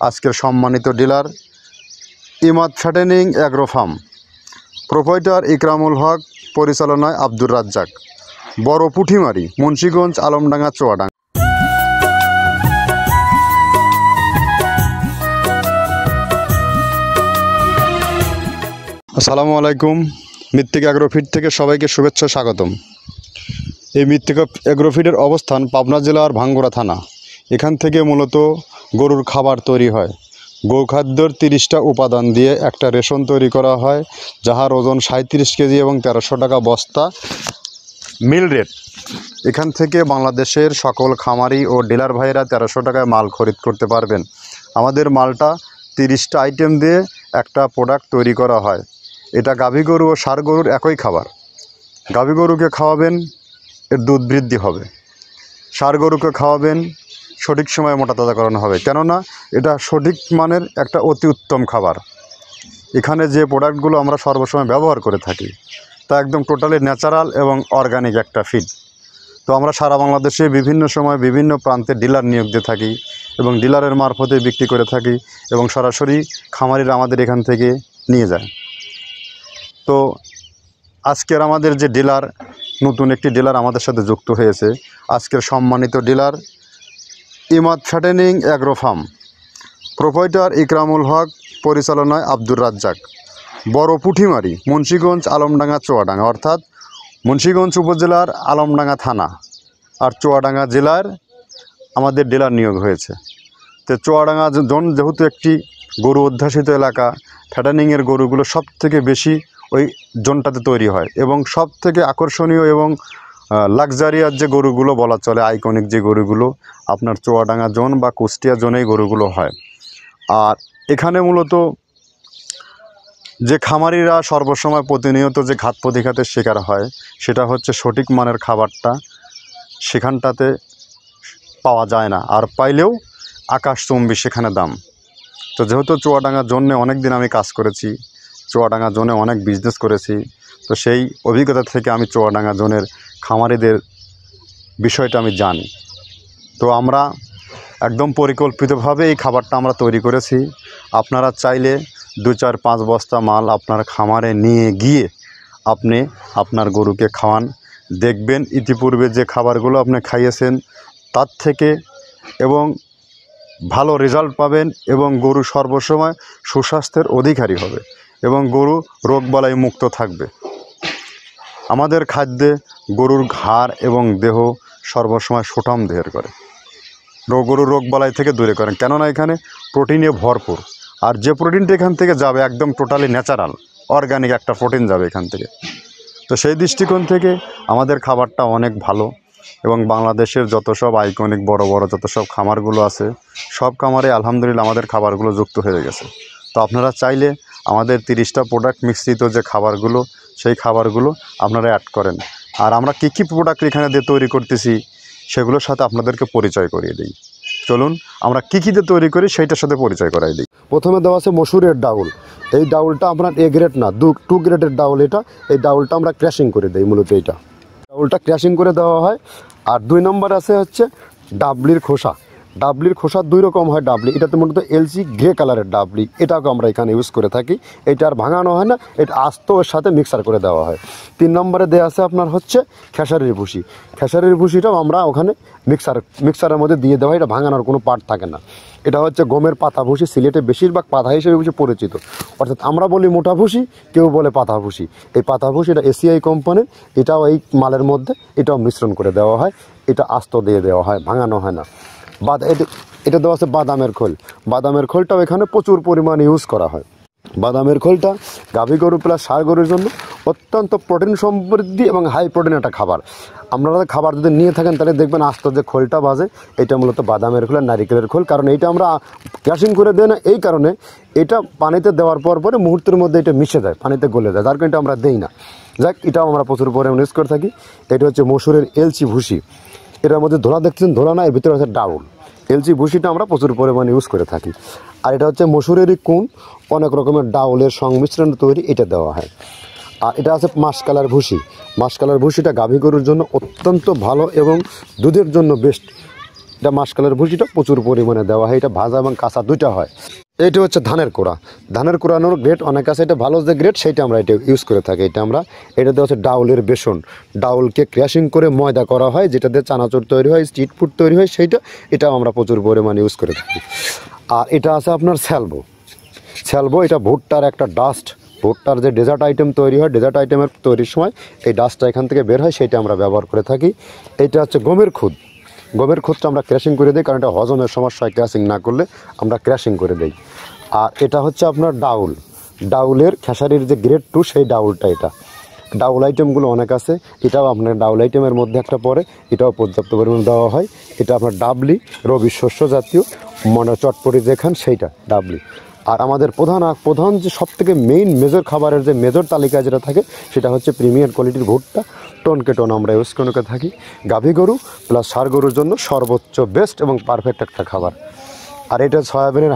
আজকের সম্মানিত dealer Imad fattening agro farm, proprietor Ikramul Haque, পরিচালনায় আব্দুর রাজ্জাক, বড় পুঠিমারি, মুন্সিগঞ্জ, আলমডাঙ্গা, চুয়াডাঙ্গা। আসসালামু আলাইকুম। মৃত্তিকা অ্যাগ্রোফিড থেকে সবাইকে শুভেচ্ছা, স্বাগতম। এই মৃত্তিকা অ্যাগ্রোফিডের অবস্থান পাবনা জেলার ভাঙ্গুড়া থানা। এখান থেকে মূলত গরুর খাবার তৈরি হয়। গোখাদ্যর 30টা উপাদান দিয়ে একটা রেশন তৈরি করা হয়, যাহার ওজন 37 কেজি এবং 1300 টাকা বস্তা মিল রেট। এখান থেকে বাংলাদেশের সকল খামারি ও ডিলার ভাইয়েরা 1300 টাকায় মাল খরিদ করতে পারবেন। আমাদের মালটা 30টা আইটেম দিয়ে একটা প্রোডাক্ট তৈরি করা হয়। এটা গাভী গরু ও ষাঁড় গরুর একই খাবার। গাভী গরুকে খাওয়াবেন, এর দুধ বৃদ্ধি হবে। ষাঁড় গরুকে খাওয়াবেন, সঠিক সময়ে মোটা তাজাকরণ হবে, কেননা এটা সঠিক মানের একটা অতি উত্তম খাবার। এখানে যে প্রোডাক্টগুলো আমরা সর্বসময় ব্যবহার করে থাকি তা একদম টোটালি ন্যাচারাল এবং অর্গানিক একটা ফিড। তো আমরা সারা বাংলাদেশে বিভিন্ন সময় বিভিন্ন প্রান্তে ডিলার নিয়োগ দিয়ে থাকি এবং ডিলারের মারফতে বিক্রি করে থাকি এবং সরাসরি খামারিরা আমাদের এখান থেকে নিয়ে যায়। তো আজকের আমাদের যে ডিলার, নতুন একটি ডিলার আমাদের সাথে যুক্ত হয়েছে। আজকের সম্মানিত dealer Imad fattening agro farm, proprietor Ikramul Haque, পরিচালনায় আব্দুর রাজ্জাক, বড় পুঠিমারি, মুন্সিগঞ্জ, আলমডাঙ্গা, চুয়াডাঙ্গা। অর্থাৎ মুন্সিগঞ্জ উপজেলার আলমডাঙ্গা থানা আর চুয়াডাঙ্গা জেলার আমাদের ডিলার নিয়োগ হয়েছে। তো চুয়াডাঙ্গা জোন যেহেতু একটি গরু অধ্যাসিত এলাকা, ফ্যাটেনিংয়ের গরুগুলো সব থেকে বেশি ওই জোনটাতে তৈরি হয় এবং সব থেকে আকর্ষণীয় এবং লাক্সারিয়াস যে গরুগুলো বলা চলে, আইকনিক যে গরুগুলো আপনার চুয়াডাঙ্গা জোন বা কুষ্টিয়া জোনেই গরুগুলো হয়। আর এখানে মূলত যে খামারিরা সর্বসময় প্রতিনিয়ত যে ঘাত প্রতিঘাতের শিকার হয়, সেটা হচ্ছে সঠিক মানের খাবারটা সেখানটাতে পাওয়া যায় না, আর পাইলেও আকাশচুম্বী সেখানে দাম। তো যেহেতু চুয়াডাঙ্গা জোনে অনেক দিন আমি কাজ করেছি, চুয়াডাঙ্গা জোনে অনেক বিজনেস করেছি, তো সেই অভিজ্ঞতা থেকে আমি চুয়াডাঙ্গা জোনের খামারিদের বিষয়টা আমি জানি। তো আমরা একদম পরিকল্পিতভাবে এই খাবারটা আমরা তৈরি করেছি। আপনারা চাইলে 2-4-5 বস্তা মাল আপনার খামারে নিয়ে গিয়ে আপনি আপনার গরুকে খাওয়ান, দেখবেন ইতিপূর্বে যে খাবারগুলো আপনি খাইয়েছেন তার থেকে এবং ভালো রেজাল্ট পাবেন এবং গরু সর্বসময় সুস্বাস্থ্যের অধিকারী হবে এবং গরু রোগবালাই মুক্ত থাকবে। আমাদের খাদ্যে গরুর ঘাড় এবং দেহ সর্বসময় সুঠাম দেহের করে, গরুর রোগবালাই থেকে দূরে করেন, কেননা এখানে প্রোটিনে ভরপুর। আর যে প্রোটিনটা এখান থেকে যাবে একদম টোটালি ন্যাচারাল অর্গানিক একটা প্রোটিন যাবে এখান থেকে। তো সেই দৃষ্টিকোণ থেকে আমাদের খাবারটা অনেক ভালো এবং বাংলাদেশের যত সব আইকনিক বড় বড় যত সব খামারগুলো আছে, সব খামারে আলহামদুলিল্লাহ আমাদের খাবারগুলো যুক্ত হয়ে গেছে। তো আপনারা চাইলে আমাদের 30টা প্রোডাক্ট মিশ্রিত যে খাবারগুলো, সেই খাবারগুলো আপনারা অ্যাড করেন। আর আমরা কী কী প্রোডাক্ট এখানে দিয়ে তৈরি করতেছি সেগুলোর সাথে আপনাদেরকে পরিচয় করিয়ে দিই। চলুন আমরা কী কী দিয়ে তৈরি করি সেইটার সাথে পরিচয় করাই দিই। প্রথমে দেওয়া আছে মসুরের ডাউল। এই ডাউলটা আপনার এ গ্রেড না, 2 গ্রেডের ডাউল এটা। এই ডাউলটা আমরা ক্র্যাশিং করে দিই, মূলত এইটা ডাউলটা ক্র্যাশিং করে দেওয়া হয়। আর 2 নম্বর আছে হচ্ছে ডাবলির খোসা। ডাবলির খোসা 2 রকম হয় ডাবলি, এটাতে মূলত এলসি গ্রে কালারের ডাবলি, এটাকে আমরা এখানে ইউজ করে থাকি। এটা আর ভাঙানো হয় না, এটা আস্ত ওর সাথে মিক্সার করে দেওয়া হয়। 3 নম্বরে দেওয়া আছে আপনার হচ্ছে খেসারির ভুসি। খেসারির ভুসিটাও আমরা ওখানে মিক্সারের মধ্যে দিয়ে দেওয়া হয়, এটা ভাঙানোর কোনো পার্ট থাকে না। এটা হচ্ছে গমের পাতা ভুসি, সিলেটে বেশিরভাগ পাতা হিসেবে পরিচিত। অর্থাৎ আমরা বলি মোটা ভুসি, কেউ বলে পাতা ভুসি। এই পাতা ভুসি এটা এসিআই কোম্পানির, এটাও এই মালের মধ্যে এটাও মিশ্রণ করে দেওয়া হয়, এটা আস্ত দিয়ে দেওয়া হয়, ভাঙানো হয় না। এটা দেওয়া আছে বাদামের খোল। বাদামের খোলটাও এখানে প্রচুর পরিমাণে ইউজ করা হয়। বাদামের খোলটা গাভী গরু প্লাস ষাঁড় গরুর জন্য অত্যন্ত প্রোটিন সমৃদ্ধি এবং হাই প্রোটিন একটা খাবার। আপনারা খাবার যদি নিয়ে থাকেন তাহলে দেখবেন আস্ত যে খোলটা বাজে, এটা মূলত বাদামের খোল আর নারিকেলের খোল। কারণ এইটা আমরা ক্র্যাশিং করে দেয় না, এই কারণে এটা পানিতে দেওয়ার পরে মুহূর্তের মধ্যে এটা মিশে যায়, পানিতে গলে যায়, যার কারণে এটা আমরা দেই না। যাক, এটাও আমরা প্রচুর পরিমাণে ইউজ করে থাকি। এটা হচ্ছে মসুরের এলচি ভুসি। এটার মধ্যে ধোলা দেখছেন, ধোলা না, এর ভিতরে হচ্ছে ডাউল। এলচি ভুসিটা আমরা প্রচুর পরিমাণে ইউজ করে থাকি। আর এটা হচ্ছে মসুরেরই কুন, অনেক রকমের ডাউলের সংমিশ্রণ তৈরি, এটা দেওয়া হয়। আর এটা আছে মাসকালার ভুসি। মাসকালার ভুসিটা গাভী গরুর জন্য অত্যন্ত ভালো এবং দুধের জন্য বেস্ট। এটা মাসকলাইয়ের ভুসিটা প্রচুর পরিমাণে দেওয়া হয়, এটা ভাজা এবং কাঁচা দুইটা হয়। এইটা হচ্ছে ধানের কোড়া। ধানের কোড়ানোর গ্রেড অনেক আছে, এটা ভালো যে গ্রেড সেইটা আমরা এটা ইউজ করে থাকি। এটা দেওয়া হচ্ছে ডাউলের বেসন, ডাউলকে ক্র্যাশিং করে ময়দা করা হয়, যেটা দিয়ে চানাচুর তৈরি হয়, স্ট্রিট ফুড তৈরি হয়, এটাও আমরা প্রচুর পরিমাণে ইউজ করে থাকি। আর এটা আছে আপনার স্যালবো, এটা ভুট্টার একটা ডাস্ট, ভুট্টার যে ডেজার্ট আইটেম তৈরি হয়, ডেজার্ট আইটেমের তৈরির সময় এই ডাস্টটা এখান থেকে বের হয়, সেইটা আমরা ব্যবহার করে থাকি। এটা হচ্ছে গমের খুদটা আমরা ক্র্যাশিং করে দিই, কারণ এটা হজমের সমস্যা হয়, ক্র্যাশিং না করলে আমরা ক্র্যাশিং করে দিই। আর এটা হচ্ছে আপনার ডাউলের খেসারির যে গ্রেড 2 সেই ডাউলটা। এটা ডাউল আইটেমগুলো অনেক আছে, এটাও আপনার ডাউল আইটেমের মধ্যে একটা পড়ে, এটাও পর্যাপ্ত পরিমাণ দেওয়া হয়। এটা আপনার ডাবলি, রবি শস্য জাতীয় চটপটি যেখান সেইটা ডাবলি। আর আমাদের প্রধান যে সবথেকে মেইন মেজর খাবারের যে মেজর তালিকায় যেটা থাকে সেটা হচ্ছে প্রিমিয়ার কোয়ালিটির ভুট্টা, টনকে টন আমরা ইউজ করে থাকি। গাভী গরু প্লাস ষাঁড় গরুর জন্য সর্বোচ্চ বেস্ট এবং পারফেক্ট একটা খাবার। আর এটা সয়াবিনের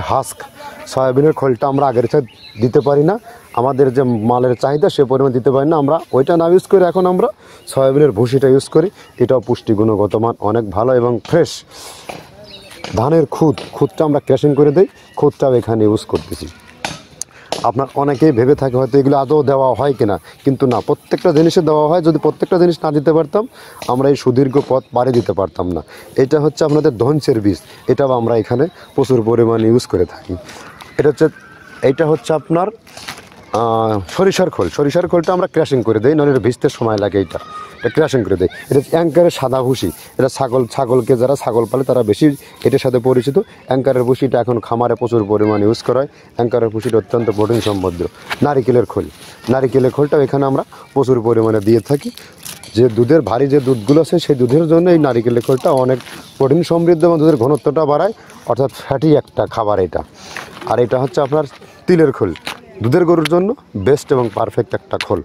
সয়াবিনের খোলটা আমরা আগের চেয়ে দিতে পারি না, আমাদের যে মালের চাহিদা সে পরিমাণ দিতে পারি না, আমরা ওইটা না ইউজ করে এখন আমরা সয়াবিনের ভুসিটা ইউজ করি। এটাও পুষ্টি গুণগত মান অনেক ভালো এবং ফ্রেশ। ধানের খুদটা আমরা ক্র্যাশিং করে দিই, খুদটাও এখানে ইউজ করতেছি। আপনার অনেকেই ভেবে থাকে হয়তো এগুলো আদৌ দেওয়া হয় কিনা, কিন্তু না, প্রত্যেকটা জিনিসে দেওয়া হয়। যদি প্রত্যেকটা জিনিস না দিতে পারতাম আমরা এই সুদীর্ঘ পথ পাড়ি দিতে পারতাম না। এটা হচ্ছে আপনাদের ধনসের বীজ, এটাও আমরা এখানে প্রচুর পরিমাণে ইউজ করে থাকি। এইটা হচ্ছে আপনার সরিষার খোলটা আমরা ক্র্যাশিং করে দিই, নাহলে এটা ভিজতে সময় লাগে। এটা ক্র্যাশিং করে দেয়। এটা অ্যাঙ্কারের সাদা ভুসি, এটা ছাগলকে যারা ছাগল পালে তারা বেশি এটার সাথে পরিচিত। অ্যাঙ্কারের ভুসিটা এখন খামারে প্রচুর পরিমাণে ইউজ করা হয়। অ্যাঙ্কারের ভুসিটা অত্যন্ত প্রোটিন সমৃদ্ধ। নারিকেলের খোলটাও এখানে আমরা প্রচুর পরিমাণে দিয়ে থাকি। যে দুধের ভারী যে দুধগুলো আছে সেই দুধের জন্য এই নারিকেলের খোলটা অনেক প্রোটিন সমৃদ্ধ এবং দুধের ঘনত্বটা বাড়ায়, অর্থাৎ ফ্যাটি একটা খাবার এটা। আর এটা হচ্ছে আপনার তিলের খোল, দুধের গরুর জন্য বেস্ট এবং পারফেক্ট একটা খোল,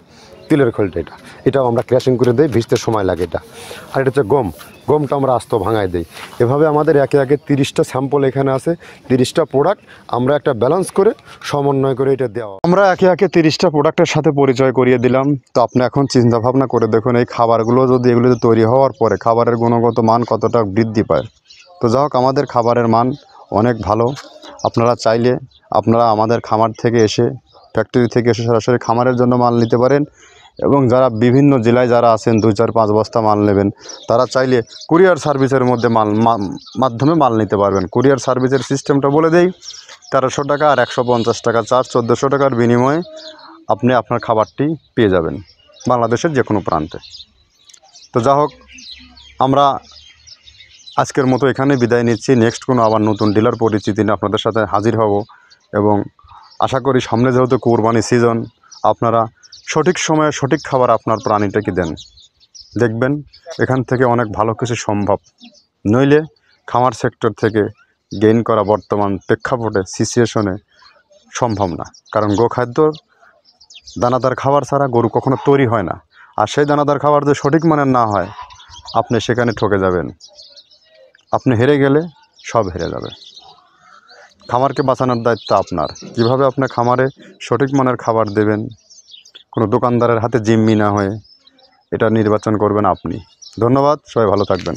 তিলের খোলটা। এটাও আমরা ক্র্যাশিং করে দিই, ভিজতে সময় লাগে এটা। আর এটা হচ্ছে গমটা আমরা আস্ত ভাঙায় দিই। এভাবে আমাদের একে 30টা স্যাম্পল এখানে আছে, 30টা প্রোডাক্ট আমরা একটা ব্যালেন্স করে সমন্বয় করে এটা দেওয়া। আমরা একে 30টা প্রোডাক্টের সাথে পরিচয় করিয়ে দিলাম। তো আপনি এখন চিন্তা ভাবনা করে দেখুন, এই খাবারগুলো যদি এগুলোতে তৈরি হওয়ার পরে খাবারের গুণগত মান কতটা বৃদ্ধি পায়। তো যাই হোক, আমাদের খাবারের মান অনেক ভালো। আপনারা চাইলে আমাদের খামার থেকে এসে, ফ্যাক্টরি থেকে এসে সরাসরি খামারের জন্য মাল নিতে পারেন। এবং যারা বিভিন্ন জেলায় যারা আছেন 2-4-5 বস্তা মাল নেবেন, তারা চাইলে কুরিয়ার সার্ভিসের মধ্যে মাধ্যমে মাল নিতে পারবেন। কুরিয়ার সার্ভিসের সিস্টেমটা বলে দেই, 1300 টাকা আর 150 টাকা চার্জ, 1400 টাকার বিনিময়ে আপনি আপনার খাবারটি পেয়ে যাবেন বাংলাদেশের যে কোনো প্রান্তে। তো যা হোক, আমরা আজকের মতো এখানে বিদায় নিচ্ছি। নেক্সট কোনো আবার নতুন ডিলার পরিচিতি নিয়ে আপনাদের সাথে হাজির হব। এবং আশা করি সামনে যেহেতু কোরবানি সিজন, আপনারা সঠিক সময়ে সঠিক খাবার আপনার প্রাণীটাকে দেন, দেখবেন এখান থেকে অনেক ভালো কিছু সম্ভব। নইলে খামার সেক্টর থেকে গেইন করা বর্তমান প্রেক্ষাপটে সিচুয়েশনে সম্ভব না। কারণ গোখাদ্য দানাদার খাবার ছাড়া গরু কখনো তৈরি হয় না। আর সেই দানাদার খাবার যদি সঠিক মানের না হয়, আপনি সেখানে ঠকে যাবেন। আপনি হেরে গেলে সব হেরে যাবে। খামারকে বাঁচানোর দায়িত্ব আপনার। কীভাবে আপনি খামারে সঠিক মানের খাবার দেবেন, কোনো দোকানদারের হাতে জিম্মি না হয়ে, এটা নির্বাচন করবেন আপনি। ধন্যবাদ, সবাই ভালো থাকবেন।